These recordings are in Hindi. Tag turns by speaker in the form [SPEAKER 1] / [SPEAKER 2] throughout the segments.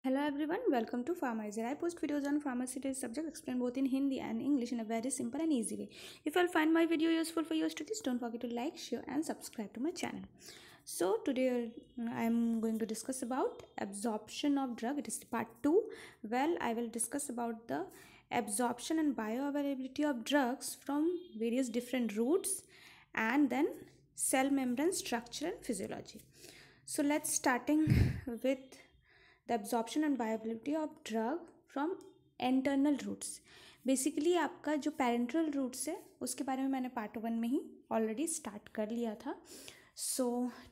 [SPEAKER 1] Hello everyone, welcome to Pharmaizer. I post videos on pharmacy subject, explain both in Hindi and English in a very simple and easy way. If you'll find my video useful for your studies, don't forget to like, share and subscribe to my channel. So today I am going to discuss about absorption of drug. It is part 2. Well, I will discuss about the absorption and bioavailability of drugs from various different routes and then cell membrane structure and physiology. So let's starting with the absorption and bioavailability of drug from internal routes. Basically आपका जो पैरेंट्रल रूट्स है उसके बारे में मैंने पार्ट 1 में ही ऑलरेडी स्टार्ट कर लिया था. सो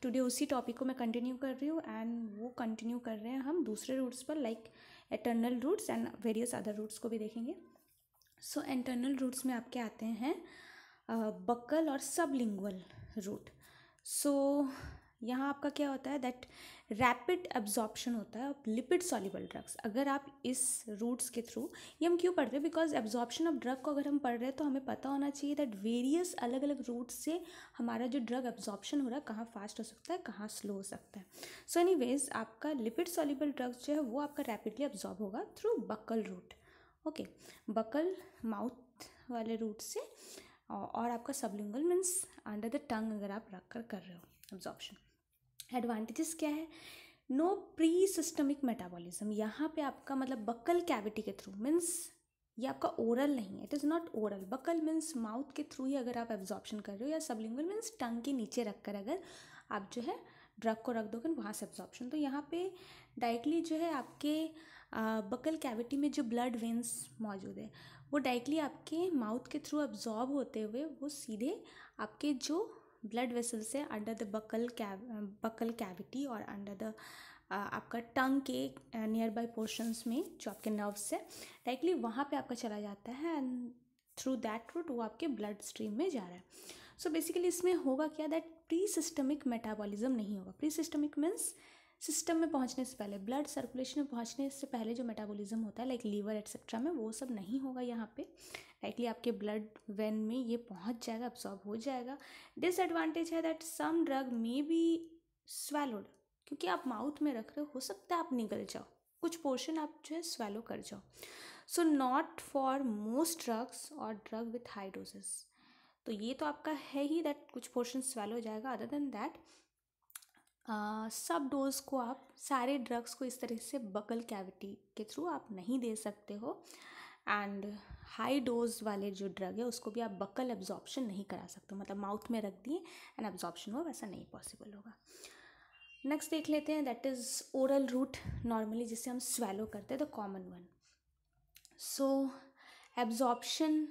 [SPEAKER 1] टुडे उसी टॉपिक को मैं कंटिन्यू कर रही हूँ एंड वो कंटिन्यू कर रहे हैं हम दूसरे रूट्स पर लाइक एटर्नल routes and various other routes को भी देखेंगे. सो इंटरनल रूट्स में आपके आते हैं बकल और सबलिंगुअल रूट. सो यहाँ आपका क्या होता है दैट रैपिड एब्जॉर्प्शन होता है ऑफ लिपिड सॉल्युबल ड्रग्स. अगर आप इस रूट्स के थ्रू, ये हम क्यों पढ़ रहे हैं, बिकॉज एब्जॉर्प्शन ऑफ ड्रग को अगर हम पढ़ रहे हैं तो हमें पता होना चाहिए दैट वेरियस अलग अलग रूट्स से हमारा जो ड्रग एब्जॉर्प्शन हो रहा है कहाँ फास्ट हो सकता है, कहाँ स्लो हो सकता है. सो एनीवेज आपका लिपिड सॉल्युबल ड्रग्स जो है वो आपका रैपिडली एब्जॉर्ब होगा through buccal route. Okay, buccal mouth वाले रूट से और आपका sublingual means under the tongue अगर आप रख कर रहे हो एब्जॉर्प्शन. एडवांटेजेस क्या है, नो प्री सिस्टमिक मेटाबॉलिज्म. यहाँ पे आपका मतलब बकल कैविटी के थ्रू मीन्स ये आपका ओरल नहीं है, it is not oral. Buccal means mouth के थ्रू ही अगर आप एब्जॉर्प्शन कर रहे हो, या सबलिंगुअल मीन्स टंग के नीचे रख कर अगर आप जो है ड्रग को रख दोगे वहाँ से एब्जॉर्प्शन. तो यहाँ पे डायरेक्टली जो है आपके बकल कैविटी में जो ब्लड वेन्स मौजूद है वो डायरेक्टली आपके माउथ के थ्रू एब्जॉर्ब होते हुए वो सीधे आपके जो ब्लड वेसल्स है अंडर द बकल कैविटी और अंडर द आपका टंग के नियर बाई पोर्शंस में जो आपके नर्व्स है डायरेक्टली वहाँ पे आपका चला जाता है एंड थ्रू दैट रूट वो आपके ब्लड स्ट्रीम में जा रहा है. सो बेसिकली इसमें होगा क्या दैट प्री सिस्टमिक मेटाबॉलिज्म नहीं होगा. प्री सिस्टमिक मीन्स सिस्टम में पहुंचने से पहले, ब्लड सर्कुलेशन में पहुंचने से पहले जो मेटाबॉलिज्म होता है लाइक लीवर एटसेट्रा में, वो सब नहीं होगा यहाँ पे. डायरेक्टली आपके ब्लड वेन में ये पहुंच जाएगा, अब्सॉर्ब हो जाएगा. डिसएडवांटेज है that some drug may be swallowed, क्योंकि आप माउथ में रख रहे हो सकता है आप निगल जाओ, कुछ पोर्शन आप जो है स्वेलो कर जाओ. So not for most drugs और ड्रग विथ हाई डोजेस. तो ये तो आपका है ही दैट कुछ पोर्शन स्वेलो हो जाएगा. अदर देन दैट सब डोज को आप सारे ड्रग्स को इस तरह से बकल कैविटी के थ्रू आप नहीं दे सकते हो. एंड हाई डोज वाले जो ड्रग है उसको भी आप बकल एब्जॉर्प्शन नहीं करा सकते, मतलब माउथ में रख दिए एंड एब्जॉर्प्शन हो, वैसा नहीं पॉसिबल होगा. नेक्स्ट देख लेते हैं that is oral route. Normally जिसे हम स्वेलो करते हैं the common one. So absorption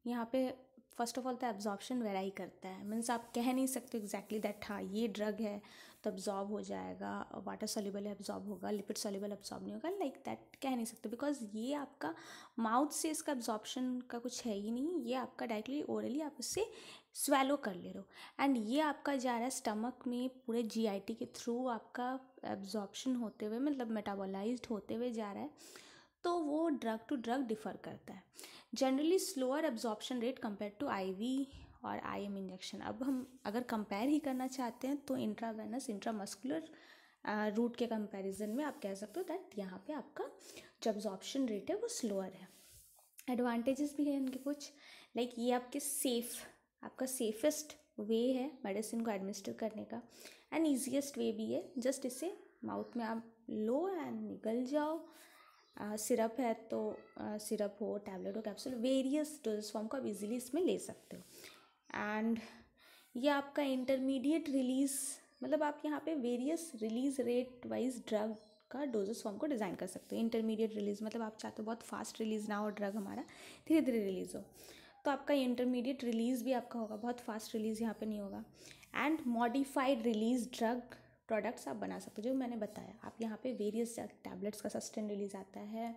[SPEAKER 1] यहाँ पे फर्स्ट ऑफ ऑल तो एब्जॉर्प्शन वेराई करता है. मीन्स आप कह नहीं सकते एग्जैक्टली दैट हाँ ये ड्रग है तो एब्जॉर्ब हो जाएगा, वाटर सॉल्युबल एब्जॉर्ब होगा, लिपिड सॉल्युबल एब्जॉर्ब नहीं होगा, लाइक दैट कह नहीं सकते. बिकॉज ये आपका माउथ से इसका एब्जॉर्प्शन का कुछ है ही नहीं, ये आपका डायरेक्टली ओरली आप उससे स्वेलो कर ले रहे हो एंड ये आपका जा रहा है स्टमक में पूरे जीआईटी के थ्रू आपका एब्जॉर्प्शन होते हुए, मतलब मेटाबोलाइज्ड होते हुए जा रहा है. तो वो ड्रग टू ड्रग डिफ़र करता है. Generally slower absorption rate compare to IV और आईएम इंजेक्शन. अब हम अगर कंपेयर ही करना चाहते हैं तो इंट्रावेनस इंट्रामस्कुलर रूट के कंपैरिजन में आप कह सकते हो दैट यहाँ पे आपका जो एब्जॉर्प्शन रेट है वो स्लोअर है. एडवांटेजेस भी है इनके कुछ, लाइक ये आपका सेफेस्ट वे है मेडिसिन को एडमिनिस्टर करने का एंड ईजीएस्ट वे भी है. जस्ट इसे माउथ में आप लो एंड निकल जाओ. सिरप है तो सिरप हो, टैबलेट हो, कैप्सूल, वेरियस डोजेस फॉर्म को आप इजीली इसमें ले सकते हो. एंड ये आपका इंटरमीडिएट रिलीज़, मतलब आप यहाँ पे various release rate wise drug का डोजेस फॉर्म को डिज़ाइन कर सकते हो. इंटरमीडिएट रिलीज़ मतलब आप चाहते हो बहुत फास्ट रिलीज़ ना हो ड्रग हमारा, धीरे धीरे रिलीज़ हो, तो आपका इंटरमीडिएट रिलीज़ भी आपका होगा, बहुत फास्ट रिलीज़ यहाँ पे नहीं होगा. And modified release drug products आप बना सकते हो, जो मैंने बताया. आप यहाँ पे वेरियस टैबलेट्स का सस्टेन रिलीज़ आता है,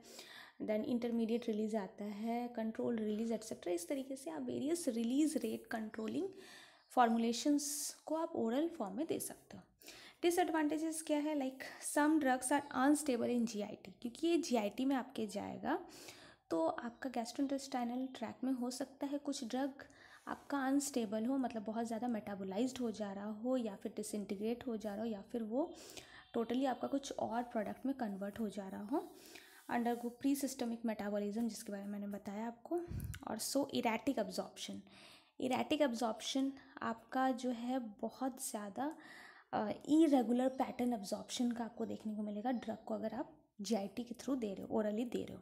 [SPEAKER 1] देन इंटरमीडिएट रिलीज़ आता है, कंट्रोल रिलीज़ एट्सेट्रा. इस तरीके से आप various release rate controlling formulations को आप ओरल फॉर्म में दे सकते हो. डिसएडवांटेजेस क्या है, like some drugs are unstable in GIT, क्योंकि ये जीआईटी में आपके जाएगा तो आपका गैस्ट्रोइंटेस्टाइनल ट्रैक में हो सकता है कुछ ड्रग आपका अनस्टेबल हो, मतलब बहुत ज़्यादा मेटाबोलाइज्ड हो जा रहा हो या फिर डिसइंटीग्रेट हो जा रहा हो या फिर वो टोटली आपका कुछ और प्रोडक्ट में कन्वर्ट हो जा रहा हो, अंडरगो प्री सिस्टमिक मेटाबॉलिज्म जिसके बारे में मैंने बताया आपको। और सो इरेटिक एब्जॉर्प्शन, इरेटिक एब्जॉर्प्शन आपका जो है बहुत ज़्यादा इरेगुलर पैटर्न एब्जॉर्प्शन का आपको देखने को मिलेगा ड्रग को अगर आप जीआईटी के थ्रू दे रहे हो, ओरली दे रहे हो।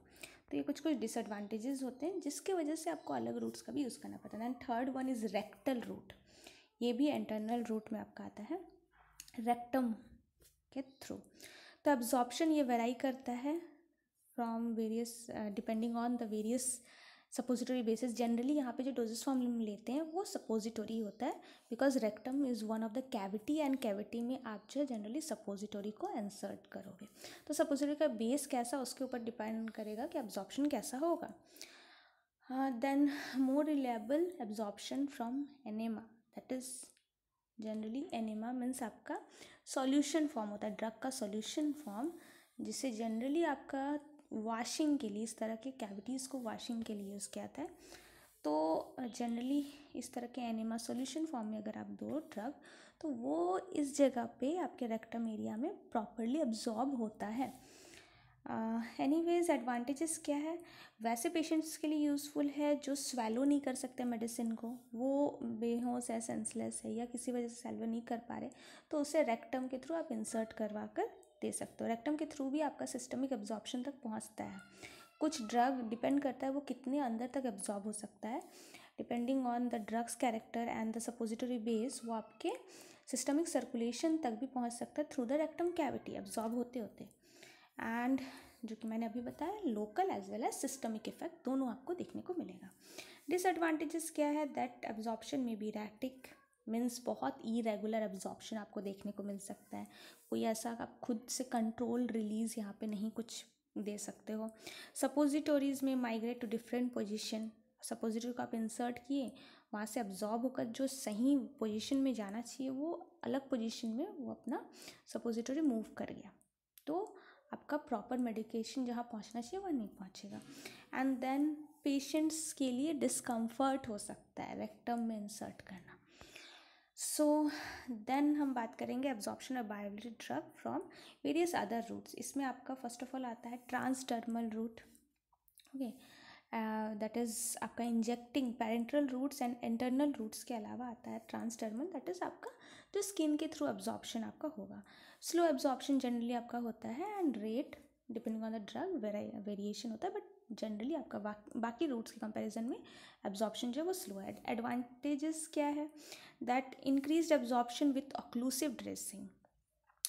[SPEAKER 1] तो ये कुछ कुछ डिसएडवांटेजेस होते हैं जिसके वजह से आपको अलग रूट्स का भी यूज़ करना पड़ता है। And third one is rectal route, ये भी इंटरनल रूट में आपका आता है रेक्टम के थ्रू। तो एब्जॉर्प्शन ये वेराई करता है from various depending on the various suppository basis. Generally यहाँ पे जो डोजेस फॉर्म हम लेते हैं वो सपोजिटरी होता है, because rectum is one of the cavity, and cavity में आप जो है जनरली सपोजिटरी को इंसर्ट करोगे। तो सपोजिटरी का बेस कैसा उसके ऊपर डिपेंड करेगा कि एब्जॉर्प्शन कैसा होगा। Then more reliable absorption from enema, that is generally enema means आपका सॉल्यूशन फॉर्म होता है, ड्रग का सॉल्यूशन फॉर्म, जिसे जनरली आपका वॉशिंग के लिए, इस तरह के कैविटीज़ को वॉशिंग के लिए यूज़ किया जाता है। तो जनरली इस तरह के एनेमा सॉल्यूशन फॉर्म में अगर आप दो ड्रग तो वो इस जगह पे आपके रेक्टम एरिया में प्रॉपरली एब्जॉर्ब होता है। एनीवेज एडवांटेजेस क्या है, वैसे पेशेंट्स के लिए यूज़फुल है जो स्वेलो नहीं कर सकते मेडिसिन को, वो बेहोश है, सेंसलेस है या किसी वजह से स्वेलो नहीं कर पा रहे, तो उसे रेक्टम के थ्रू आप इंसर्ट करवा कर दे सकते हो। रेक्टम के थ्रू भी आपका सिस्टमिक एब्जॉर्प्शन तक पहुंचता है। कुछ ड्रग डिपेंड करता है वो कितने अंदर तक एब्जॉर्ब हो सकता है, depending on the drugs character and the suppository base, वो आपके सिस्टमिक सर्कुलेशन तक भी पहुंच सकता है through the rectum cavity absorb होते होते। एंड जो कि मैंने अभी बताया, local as well as systemic effect दोनों आपको देखने को मिलेगा। डिसएडवांटेजेस क्या है, दैट एब्जॉर्प्शन में बी इरेटिक मीन्स बहुत इरेगुलर एब्जॉर्प्शन आपको देखने को मिल सकता है, कोई ऐसा आप खुद से कंट्रोल रिलीज यहाँ पे नहीं कुछ दे सकते हो। सपोजिटोरीज में migrate to different position, suppository को आप इंसर्ट किए, वहाँ से एब्जॉर्ब होकर जो सही पोजीशन में जाना चाहिए वो अलग पोजीशन में वो अपना सपोजिटरी मूव कर गया, तो आपका प्रॉपर मेडिकेशन जहाँ पहुँचना चाहिए वहाँ नहीं पहुँचेगा। एंड देन पेशेंट्स के लिए डिस्कम्फर्ट हो सकता है रेक्टम में इंसर्ट करना। सो देन हम बात करेंगे absorption of bioactive drug from various other routes. इसमें आपका फर्स्ट ऑफ ऑल आता है transdermal route, okay, that is आपका injecting parenteral routes and internal routes के अलावा आता है ट्रांसडर्मल, दैट इज़ आपका जो स्किन के थ्रू एब्जॉर्प्शन आपका होगा। स्लो एब्जॉर्प्शन जनरली आपका होता है and rate depending on the drug variation होता है, बट जनरली आपका बाकी रूट्स के कंपैरिजन में एब्जॉर्प्शन जो है वो स्लो है। एडवांटेजेस क्या है, that increased absorption with occlusive dressing,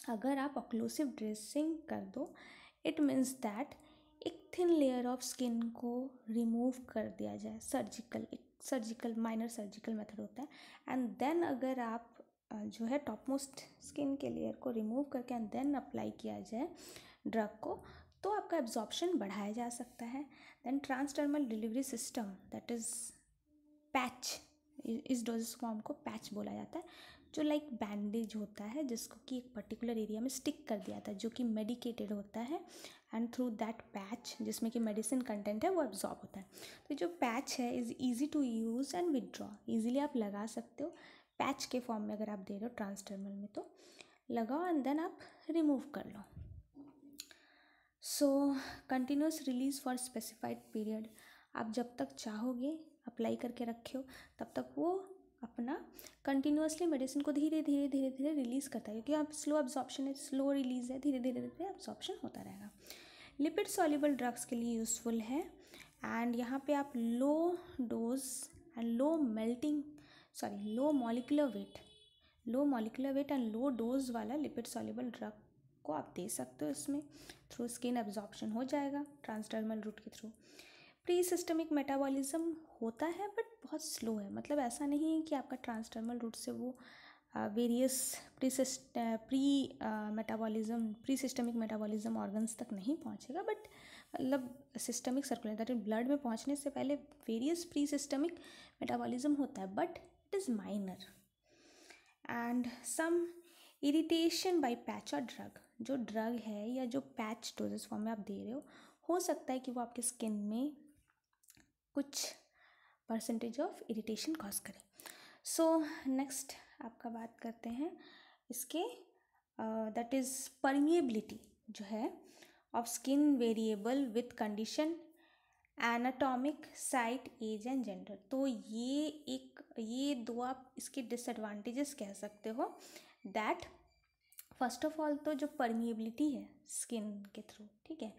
[SPEAKER 1] अगर आप ऑक्लूसिव ड्रेसिंग कर दो इट मीन्स दैट एक थिन लेयर ऑफ स्किन को रिमूव कर दिया जाए, सर्जिकल माइनर सर्जिकल मेथड होता है, एंड देन अगर आप जो है टॉप मोस्ट स्किन के लेयर को रिमूव करके एंड देन अप्लाई किया जाए ड्रग को, तो आपका एब्जॉर्प्शन बढ़ाया जा सकता है। Then transdermal delivery system, that is patch, इस डोजेस फॉर्म को पैच बोला जाता है, जो लाइक बैंडेज होता है जिसको कि एक पर्टिकुलर एरिया में स्टिक कर दिया जाता है, जो कि मेडिकेटेड होता है, एंड थ्रू दैट पैच जिसमें कि मेडिसिन कंटेंट है वो एब्जॉर्ब होता है। तो जो पैच है is easy to use and withdraw, easily आप लगा सकते हो पैच के फॉर्म में, अगर आप दे रहे हो ट्रांसडर्मल में तो लगाओ एंड देन आप रिमूव कर लो। So continuous release for specified period, आप जब तक चाहोगे अप्लाई करके रखे हो तब तक वो अपना कंटिन्यूसली मेडिसिन को धीरे धीरे धीरे धीरे रिलीज़ करता है, क्योंकि आप स्लो एब्जॉर्प्शन है, स्लो रिलीज़ है, धीरे धीरे धीरे एब्जॉर्प्शन होता रहेगा। लिपिड सॉल्युबल ड्रग्स के लिए यूज़फुल है, एंड यहाँ पे आप low dose and low molecular weight and low dose वाला लिपिड सॉल्युबल ड्रग को आप दे सकते हो, इसमें थ्रू स्किन एब्जॉर्प्शन हो जाएगा ट्रांसडर्मल रूट के थ्रू। प्री सिस्टमिक मेटाबॉलिज्म होता है बट बहुत स्लो है, मतलब ऐसा नहीं है कि आपका ट्रांसडर्मल रूट से वो various pre systemic metabolism organs तक नहीं पहुंचेगा, बट मतलब systemic circulation that is blood में पहुंचने से पहले वेरियस प्री सिस्टमिक मेटाबॉलिज्म होता है, but it is minor. And some irritation by patch और ड्रग, जो ड्रग है या जो पैच डोजेस फॉर्म में आप दे रहे हो सकता है कि वो आपके स्किन में कुछ परसेंटेज ऑफ इरिटेशन कॉज करे। सो नेक्स्ट आपका बात करते हैं इसके दैट इज़ परमिएबिलिटी जो है of skin variable with condition, anatomic, site, age and gender. तो ये दो आप इसके डिसएडवांटेजेस कह सकते हो। दैट फर्स्ट ऑफ ऑल तो जो परमिएबिलिटी है स्किन के थ्रू, ठीक है,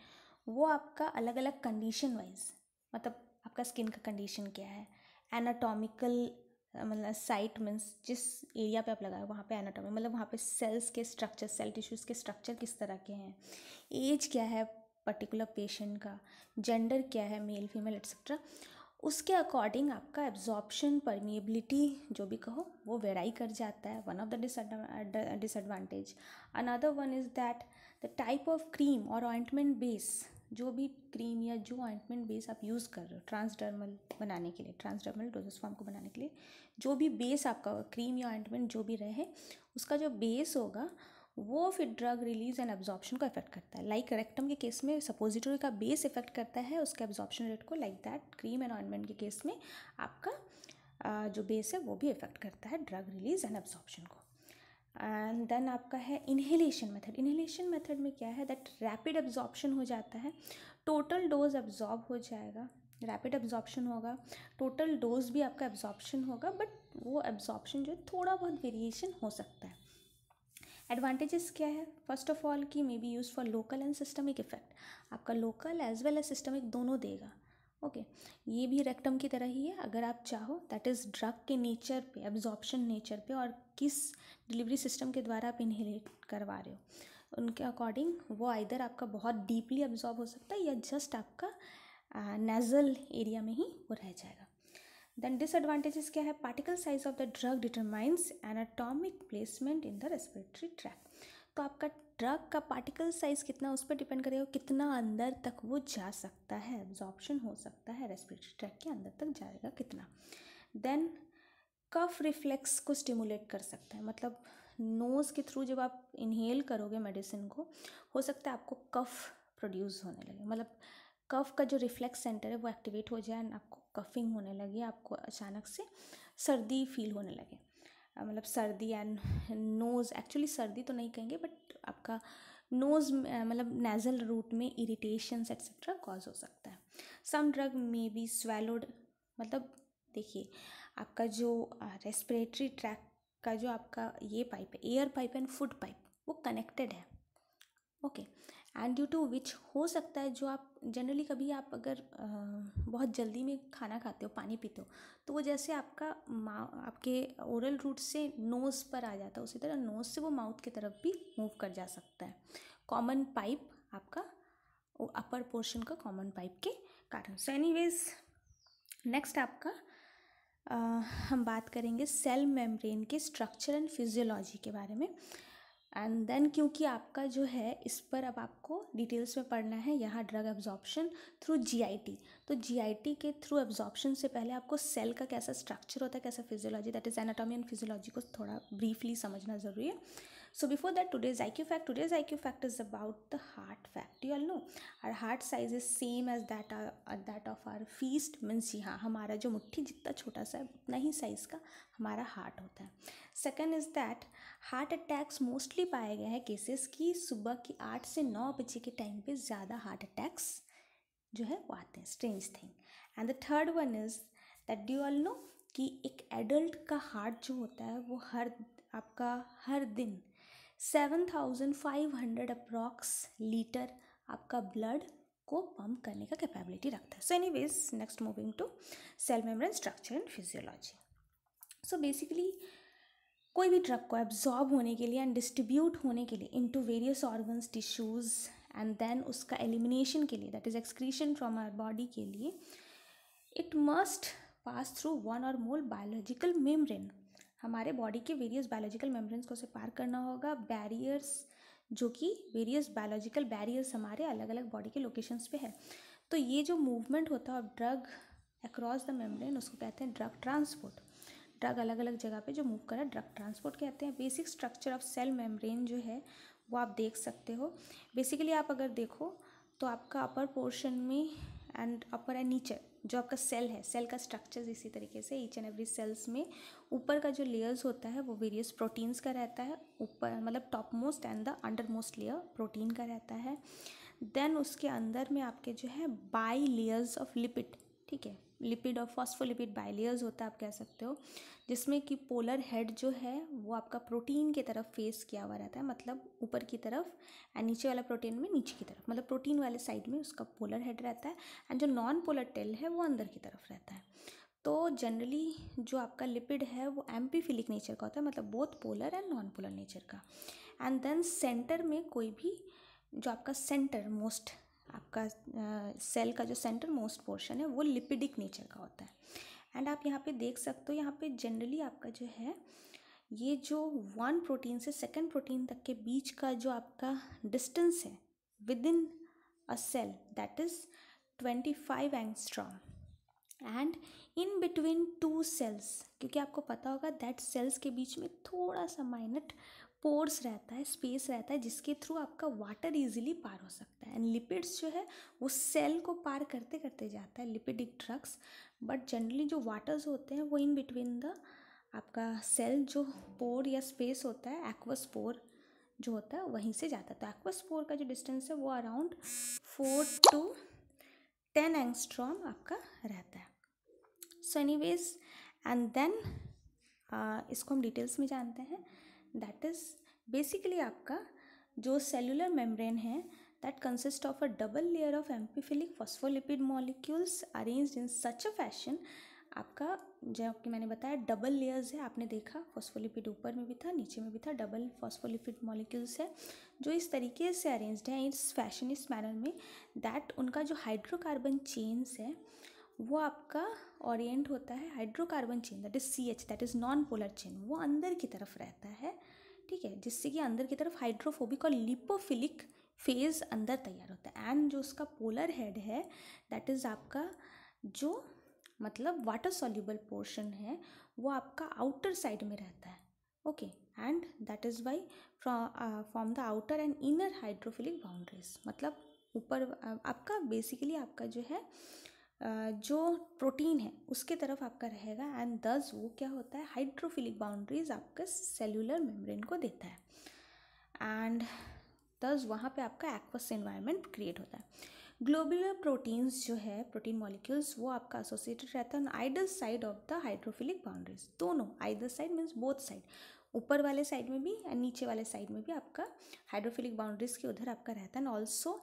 [SPEAKER 1] वो आपका अलग अलग कंडीशन वाइज, मतलब आपका स्किन का कंडीशन क्या है, एनाटॉमिकल मतलब साइट मीन्स जिस एरिया पे आप लगाए वहाँ पे एनाटॉमी मतलब वहाँ पे सेल्स के स्ट्रक्चर, सेल टिश्यूज़ के स्ट्रक्चर किस तरह के हैं, एज क्या है पर्टिकुलर पेशेंट का, जेंडर क्या है मेल फीमेल एट्सेट्रा, उसके अकॉर्डिंग आपका एब्जॉर्प्शन परमिएबिलिटी जो भी कहो वो वेराई कर जाता है। One of the disadvantage. Another one is that the type of cream और ऑइंटमेंट बेस, जो भी क्रीम या जो ऑइंटमेंट बेस आप यूज़ कर रहे हो ट्रांसडर्मल बनाने के लिए, ट्रांसडर्मल डोसेज फॉर्म को बनाने के लिए, जो भी बेस आपका क्रीम या ऑइंटमेंट जो भी रहे, उसका जो बेस होगा वो फिर ड्रग रिलीज एंड एब्जॉर्प्शन को इफेक्ट करता है। लाइक रेक्टम के केस में सपोजिटरी का बेस इफेक्ट करता है उसके एब्जॉर्प्शन रेट को, like that cream and ointment के केस में आपका जो बेस है वो भी इफेक्ट करता है ड्रग रिलीज एंड एब्जॉर्प्शन को। एंड देन आपका है इन्हेलेशन मेथड। इन्हेलेशन मेथड में क्या है दैट रैपिड एब्जॉर्प्शन हो जाता है, टोटल डोज एब्जॉर्ब हो जाएगा, रैपिड एब्जॉर्प्शन होगा, टोटल डोज भी आपका एब्जॉर्प्शन होगा, बट वो एब्जॉर्प्शन जो थोड़ा बहुत वेरिएशन हो सकता है। एडवांटेजेस क्या है, फर्स्ट ऑफ ऑल कि may be use for local and systemic effect, आपका local as well as systemic दोनों देगा। ओके ये भी रेक्टम की तरह ही है, अगर आप चाहो दैट इज़ ड्रग के नेचर पे, एब्जॉर्प्शन नेचर पे और किस डिलीवरी सिस्टम के द्वारा आप इनहेलेट करवा रहे हो उनके अकॉर्डिंग वो आइदर आपका बहुत डीपली एब्जॉर्ब हो सकता है या जस्ट आपका नेजल एरिया में ही वो रह जाएगा। देन डिसएडवांटेजेस क्या है, particle size of the drug determines anatomic placement in the respiratory tract. तो आपका ड्रग का पार्टिकल साइज कितना उस पर डिपेंड करेगा कितना अंदर तक वो जा सकता है, एब्जॉर्प्शन हो सकता है रेस्पिरेटरी ट्रैक के अंदर तक जाएगा कितना। देन कफ रिफ्लेक्स को स्टिमुलेट कर सकता है, मतलब नोज़ के थ्रू जब आप इनहेल करोगे मेडिसिन को, हो सकता है आपको कफ प्रोड्यूस होने लगे, मतलब कफ का जो रिफ्लेक्स सेंटर है वो एक्टिवेट हो जाए एंड आपको कफिंग होने लगे, आपको अचानक से सर्दी फील होने लगे, मतलब सर्दी एंड नोज़, एक्चुअली सर्दी तो नहीं कहेंगे बट आपका नोज़ मतलब नेजल रूट में इरिटेशंस एट्सेट्रा कॉज हो सकता है। सम ड्रग में बी स्वेलोड, मतलब देखिए आपका जो रेस्पिरेटरी ट्रैक का जो आपका ये पाइप है, air pipe and food pipe, वो कनेक्टेड है। ओके एंड ड्यू टू विच हो सकता है जो आप जनरली कभी आप अगर बहुत जल्दी में खाना खाते हो, पानी पीते हो, तो वो जैसे आपका आपके ओरल रूट से नोज़ पर आ जाता है, उसी तरह नोज़ से वो माउथ की तरफ भी मूव कर जा सकता है, कॉमन पाइप आपका अपर पोर्शन का कॉमन पाइप के कारण। सो एनीवेज नेक्स्ट आपका हम बात करेंगे सेल मेम्ब्रेन के स्ट्रक्चर एंड फिजियोलॉजी के बारे में। एंड देन क्योंकि आपका जो है इस पर अब आपको डिटेल्स में पढ़ना है, यहाँ ड्रग एब्जॉर्प्शन थ्रू जीआईटी, तो जीआईटी के थ्रू एब्जॉर्प्शन से पहले आपको सेल का कैसा स्ट्रक्चर होता है, कैसा physiology, that is anatomy and physiology को थोड़ा ब्रीफली समझना ज़रूरी है। So before that, today's IQ fact is about the heart fact. You all know our heart size is same as that of our fist, means हाँ हमारा जो मुट्ठी जितना छोटा सा है उतना ही साइज़ का हमारा हार्ट होता है। Second is that heart attacks mostly पाए गए हैं केसेस की सुबह की 8 से 9 बजे के टाइम पे ज़्यादा हार्ट अटैक्स जो है वो आते हैं, strange thing. And the third one is that do all know कि एक एडल्ट का हार्ट जो होता है वो हर दिन 7,500 अप्रॉक्स लीटर आपका ब्लड को पंप करने का कैपेबिलिटी रखता है। So anyways next moving to cell membrane structure and physiology. So basically कोई भी ड्रग को एब्जॉर्ब होने के लिए एंड डिस्ट्रीब्यूट होने के लिए into various organs, tissues and then उसका एलिमिनेशन के लिए, that is excretion from our body के लिए, it must pass through one or more biological membrane. हमारे बॉडी के वेरियस बायोलॉजिकल मेम्ब्रेन्स को उसे पार करना होगा, बैरियर्स जो कि वेरियस बायोलॉजिकल बैरियर्स हमारे अलग अलग बॉडी के लोकेशंस पे है। तो ये जो मूवमेंट होता है ड्रग अक्रॉस द मेम्ब्रेन उसको कहते हैं ड्रग ट्रांसपोर्ट। ड्रग अलग अलग जगह पे जो मूव कर रहा है ड्रग ट्रांसपोर्ट कहते हैं। Basic structure of cell membrane जो है वो आप देख सकते हो। बेसिकली आप अगर देखो तो आपका अपर पोर्शन में एंड अपर एंड नीचे जो आपका सेल है, सेल का स्ट्रक्चर इसी तरीके से ईच एंड एवरी सेल्स में ऊपर का जो लेयर्स होता है वो वेरियस प्रोटीन्स का रहता है, ऊपर मतलब top most and the under most layer protein का रहता है। देन उसके अंदर में आपके जो है बाई लेयर्स ऑफ लिपिड, ठीक है, लिपिड और फॉस्फोलिपिड बाई लेयर्स होता है आप कह सकते हो, जिसमें कि पोलर हेड जो है वो आपका प्रोटीन की तरफ फेस किया हुआ रहता है, मतलब ऊपर की तरफ, एंड नीचे वाला प्रोटीन में नीचे की तरफ, मतलब प्रोटीन वाले साइड में उसका पोलर हेड रहता है, एंड जो नॉन पोलर टेल है वो अंदर की तरफ रहता है। तो जनरली जो आपका लिपिड है वो एम्पीफिलिक नेचर का होता है, मतलब both polar and non polar nature का। एंड देन सेंटर में कोई भी जो आपका सेंटर मोस्ट आपका सेल का जो सेंटर मोस्ट पोर्शन है वो लिपिडिक नेचर का होता है। एंड आप यहाँ पे देख सकते हो, यहाँ पे जनरली आपका जो है ये जो वन प्रोटीन से सेकंड प्रोटीन तक के बीच का जो आपका डिस्टेंस है within a cell that is 25 angstrom and in between two cells, क्योंकि आपको पता होगा दैट सेल्स के बीच में थोड़ा सा माइनट पोर्स रहता है, स्पेस रहता है, जिसके थ्रू आपका वाटर इजीली पार हो सकता है। एंड लिपिड्स जो है वो सेल को पार करते करते जाता है, लिपिडिक ड्रग्स, बट जनरली जो वाटर्स होते हैं वो इन बिटवीन द आपका सेल जो पोर या स्पेस होता है, एक्वस पोर जो होता है वहीं से जाता है। तो एक्वस पोर का जो डिस्टेंस है वो अराउंड 4 to 10 एंगस्ट्रॉम आपका रहता है। सो एनीवेज एंड देन इसको हम डिटेल्स में जानते हैं। दैट इज़ बेसिकली आपका जो सेलुलर मेम्ब्रेन है that consist of a double layer of amphiphilic phospholipid molecules arranged in such a fashion. आपका जो कि मैंने बताया डबल लेयर्स है, आपने देखा फॉस्फोलिपिड ऊपर में भी था नीचे में भी था, डबल फॉस्फोलिपिड मॉलिक्यूल्स है जो इस तरीके से अरेंज्ड है इस फैशन, इस मैनर में दैट उनका जो हाइड्रोकार्बन चेन्स है वो आपका ओरिएंट होता है, hydrocarbon chain that is CH that is non polar chain वो अंदर की तरफ रहता है, ठीक है, जिससे कि अंदर की तरफ हाइड्रोफोबिक और लिपोफिलिक फेज अंदर तैयार होता है। एंड जो उसका पोलर हेड है दैट इज़ आपका जो मतलब वाटर सॉल्युबल पोर्शन है वो आपका आउटर साइड में रहता है, okay, and that is why from the outer and inner hydrophilic boundaries, मतलब ऊपर आपका बेसिकली आपका जो है जो प्रोटीन है उसके तरफ आपका रहेगा, एंड दस वो क्या होता है हाइड्रोफिलिक बाउंड्रीज आपका सेल्यूलर मेम्ब्रेन को देता है, एंड दस वहाँ पे आपका एक्वस एनवायरनमेंट क्रिएट होता है। ग्लोबुलर प्रोटीन्स जो है प्रोटीन मॉलिक्यूल्स वो आपका एसोसिएटेड रहता है either side of the hydrophilic boundaries, दोनों either side means both side, ऊपर वाले साइड में भी एंड नीचे वाले साइड में भी आपका हाइड्रोफिलिक बाउंड्रीज के उधर आपका रहता है, and also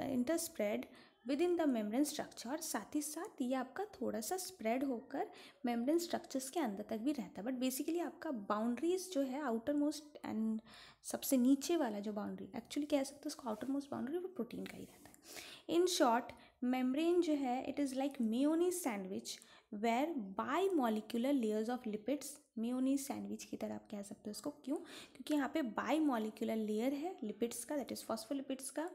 [SPEAKER 1] interspersed within the membrane structure, और साथ ही साथ ये आपका थोड़ा सा स्प्रेड होकर मेम्ब्रेन स्ट्रक्चर्स के अंदर तक भी रहता है। बट बेसिकली आपका बाउंड्रीज जो है आउटर मोस्ट एंड सबसे नीचे वाला जो बाउंड्री एक्चुअली कह सकते हैं उसको आउटर मोस्ट बाउंड्री वो प्रोटीन का ही रहता है। इन शॉर्ट मेम्ब्रेन जो है it is like mayonnaise sandwich where bimolecular layers of lipids, mayonnaise sandwich की तरह आप कह सकते हो उसको, क्यों, क्योंकि यहाँ पे बाई मॉलिक्यूलर लेयर है लिपिड्स का दैट इज़ फॉस्फोलिपिड्स का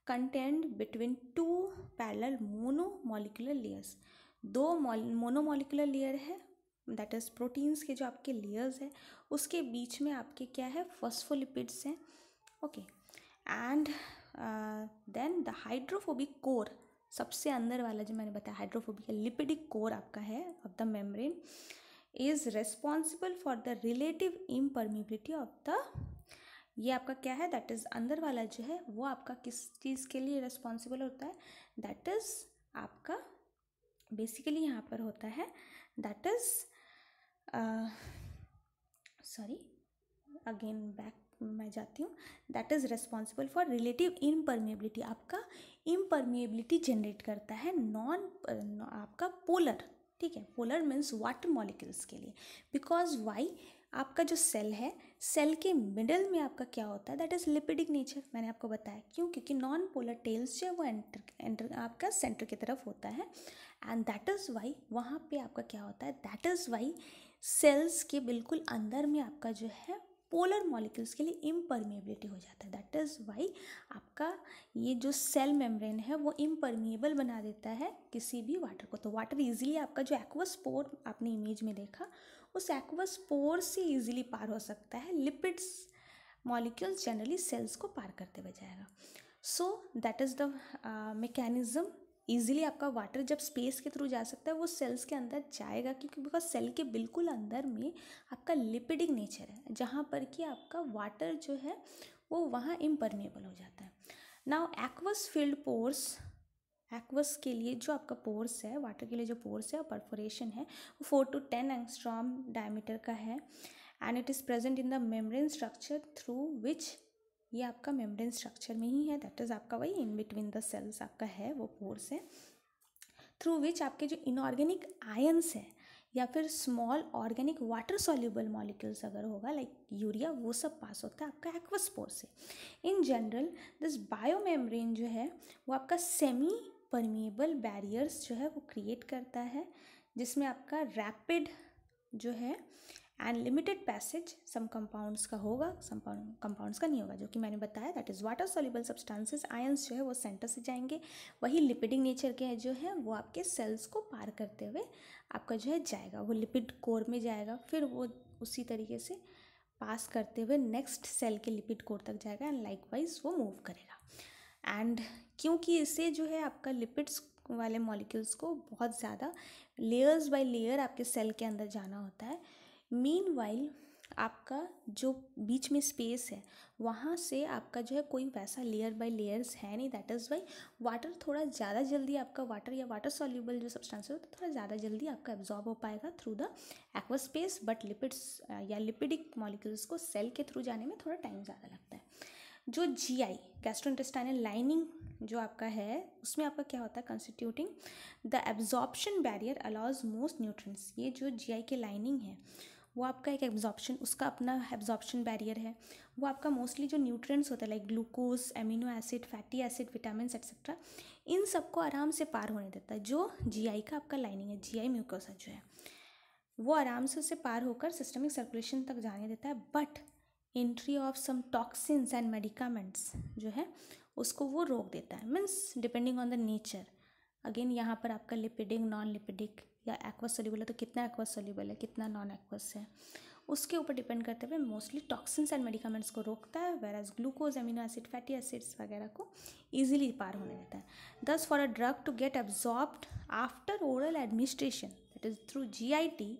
[SPEAKER 1] content between two parallel monomolecular layers, दो मोनोमोलिकुलर लेयर है दैट इज़ प्रोटीन्स के जो आपके लेयर्स है उसके बीच में आपके क्या है फॉस्फोलिपिड्स हैं, okay, and then the hydrophobic core, सबसे अंदर वाला जो मैंने बताया हाइड्रोफोबिक लिपिडिक कोर आपका है of the membrane is responsible for the relative impermeability of the, ये आपका क्या है दैट इज़ अंदर वाला जो है वो आपका किस चीज़ के लिए रिस्पॉन्सिबल होता है, दैट इज़ आपका बेसिकली यहाँ पर होता है that is sorry again back मैं जाती हूँ, that is responsible for relative impermeability, आपका इम्परमिएबिलिटी जनरेट करता है नॉन आपका पोलर, ठीक है, पोलर मीन्स वाटर मॉलिक्यूल्स के लिए, बिकॉज वाई आपका जो सेल है सेल के मिडल में आपका क्या होता है दैट इज़ लिपिडिक नेचर, मैंने आपको बताया क्यों, क्योंकि नॉन पोलर टेल्स जो है वो एंटर आपका सेंटर की तरफ होता है, एंड दैट इज़ वाई वहाँ पे आपका क्या होता है दैट इज़ वाई सेल्स के बिल्कुल अंदर में आपका जो है पोलर मॉलिक्यूल्स के लिए इम्परमिएबिलिटी हो जाता है, दैट इज़ वाई आपका ये जो सेल मेम्ब्रेन है वो इम्परमिएबल बना देता है किसी भी वाटर को। तो वाटर इजीली आपका जो एक्वस पोर आपने इमेज में देखा उस एक्वस पोर से इजीली पार हो सकता है, लिपिड्स मॉलिक्यूल्स जनरली सेल्स को पार करते हुए जाएगा। So that is the mechanism. Easily आपका वाटर जब स्पेस के थ्रू जा सकता है वो सेल्स के अंदर जाएगा, क्योंकि बिकॉज सेल के बिल्कुल अंदर में आपका लिपिडिक नेचर है, जहाँ पर कि आपका वाटर जो है वो वहाँ इम्परमेबल हो जाता है। Now aqueous field pores, aqueous के लिए जो आपका पोर्स है, वाटर के लिए जो पोर्स है, परफोरेशन है, वो 4 to 10 एंगस्ट्रॉम डायमीटर का है, and it is present in the membrane structure through which, ये आपका मेम्ब्रेन स्ट्रक्चर में ही है, दैट इज़ आपका वही इन बिटवीन द सेल्स आपका है वो पोर्स है, थ्रू विच आपके जो इनऑर्गेनिक आयंस है या फिर small organic water soluble molecules अगर होगा लाइक यूरिया, वो सब पास होता है आपका एक्वस पोर से। इन जनरल दिस बायोमेम्ब्रेन जो है वो आपका सेमी परमिएबल बैरियर्स जो है वो क्रिएट करता है, जिसमें आपका रैपिड जो है and limited passage some compounds का होगा, सम कंपाउंड्स का नहीं होगा, जो कि मैंने बताया that is water soluble substances. Ions जो है वो सेंटर से जाएंगे, वही लिपिडिक नेचर के जो है वो आपके सेल्स को पार करते हुए आपका जो है जाएगा, वो लिपिड कोर में जाएगा, फिर वो उसी तरीके से पास करते हुए नेक्स्ट सेल के लिपिड कोर तक जाएगा एंड लाइकवाइज वो मूव करेगा। एंड क्योंकि इससे जो है आपका लिपिड्स वाले मॉलिक्यूल्स को बहुत ज़्यादा लेयर्स बाय लेयर आपके सेल के अंदर जाना होता है, मीनवाइल आपका जो बीच में स्पेस है वहाँ से आपका जो है कोई वैसा लेयर बाय लेयर्स है नहीं, दैट इज़ वाई वाटर थोड़ा ज़्यादा जल्दी आपका वाटर या वाटर सॉल्युबल जो सब्सटेंस है तो थोड़ा ज़्यादा जल्दी आपका एब्जॉर्ब हो पाएगा through the aqueous space, but lipids या लिपिडिक मॉलिक्यूल्स को सेल के थ्रू जाने में थोड़ा टाइम ज़्यादा लगता है। जो GI गैस्ट्रोइंटेस्टाइनल लाइनिंग जो आपका है उसमें आपका क्या होता है, constituting the absorption barrier allows most nutrients. ये जो GI के लाइनिंग है वो आपका एक एब्जॉर्प्शन, उसका अपना एब्जॉर्प्शन बैरियर है, वो आपका मोस्टली जो न्यूट्रिएंट्स होता है like glucose, amino acid, fatty acid, vitamin etcetera, इन सबको आराम से पार होने देता है। जो GI का आपका लाइनिंग है, GI म्यूकोसा जो है वो आराम से उसे पार होकर सिस्टमिक सर्कुलेशन तक जाने देता है, but entry of some toxins and medicaments जो है उसको वो रोक देता है, means depending on the nature. Again यहाँ पर आपका लिपिडिक, नॉन लिपिडिक या एक्वस सोल्यूबल है तो कितना एक्वस सोल्यूबल है, कितना नॉन एक्वस है, उसके ऊपर डिपेंड करते हुए मोस्टली टॉक्सिन्स एंड मेडिकामेंट्स को रोकता है, whereas glucose, amino acid, fatty acids वगैरह को ईजिली पार होने देता है। Thus for a drug to get absorbed after oral administration that is through GIT,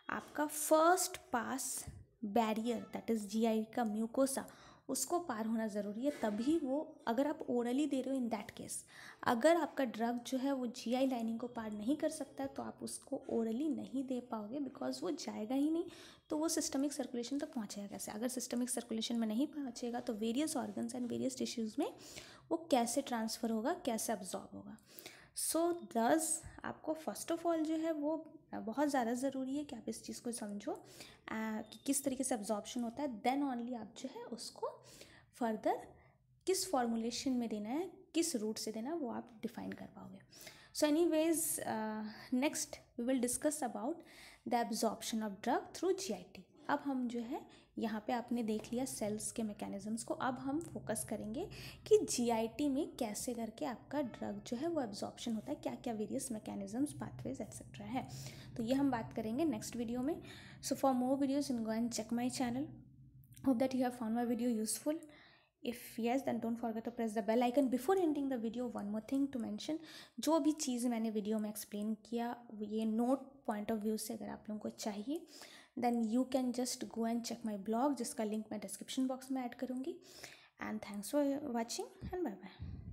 [SPEAKER 1] आपका first pass barrier that is GI का म्यूकोसा उसको पार होना ज़रूरी है, तभी वो, अगर आप ओरली दे रहे हो इन दैट केस, अगर आपका ड्रग जो है वो GI लाइनिंग को पार नहीं कर सकता है तो आप उसको ओरली नहीं दे पाओगे, बिकॉज वो जाएगा ही नहीं, तो वो सिस्टमिक सर्कुलेशन तक पहुँचेगा कैसे? अगर सिस्टमिक सर्कुलेशन में नहीं पहुँचेगा तो various organs and various tissues में वो कैसे ट्रांसफ़र होगा, कैसे अब्जॉर्ब होगा? सो दस आपको फर्स्ट ऑफ ऑल जो है वो बहुत ज़्यादा ज़रूरी है कि आप इस चीज़ को समझो कि किस तरीके से अब्जॉर्प्शन होता है, देन ओनली आप जो है उसको फर्दर किस फॉर्मुलेशन में देना है, किस रूट से देना है, वो आप डिफाइन कर पाओगे। So anyways next we will discuss about the absorption of drug through GIT। अब हम जो है यहाँ पे आपने देख लिया सेल्स के मैकेनिज्म्स को, अब हम फोकस करेंगे कि GIT में कैसे करके आपका ड्रग जो है वो एब्जॉर्प्शन होता है, क्या क्या वेरियस मैकेनिज्म्स, पाथवेज एक्सेट्रा है, तो ये हम बात करेंगे नेक्स्ट वीडियो में। So for more videos go and check my channel. Hope that you have found my video useful. If yes, then don't forget to press the bell icon. Before ending the video, one more thing to mention, जो भी चीज़ मैंने वीडियो में एक्सप्लेन किया ये नोट पॉइंट ऑफ व्यू से अगर आप लोगों को चाहिए then you can just go and check my blog, जिसका लिंक मैं डिस्क्रिप्शन बॉक्स में ऐड करूँगी। And thanks for watching and bye bye.